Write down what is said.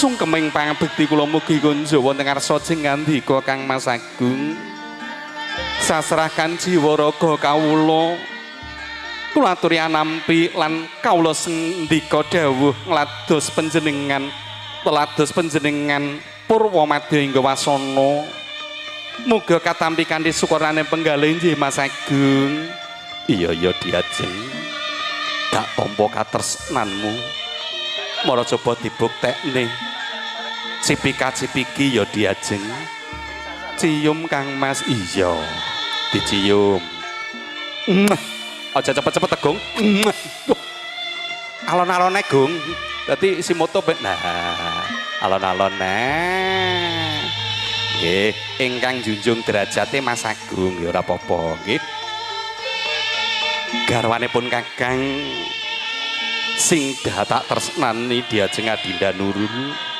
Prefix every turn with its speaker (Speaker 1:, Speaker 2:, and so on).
Speaker 1: Sungkeming pangabekti kula mugi kunjuk wonten ngarsa jengandika Kang Mas Agung. Sasrahaken jiwa raga kawula. Kula aturi anampi lan kawula sendika dawuh nglados panjenengan telados panjenengan purwa madya hingga wasana. Muga katampi kanthi syukurane penggalih nggih Mas Agung. Iya ya Diajeng. Gak tampa katresnanmu. Mara coba dibuktekne. Cipika-cipiki ya Diajeng. Cium Kang Mas. Iya. Dicium. Aja cepet-cepet Gung. Alon-alone Gung. Dadi si moto nah alon-alone. Nggih, ingkang junjung derajate Mas Agung ya ora apa-apa nggih. Garwanipun Kakang sing tak tresnani Diajeng Adinda Nurul.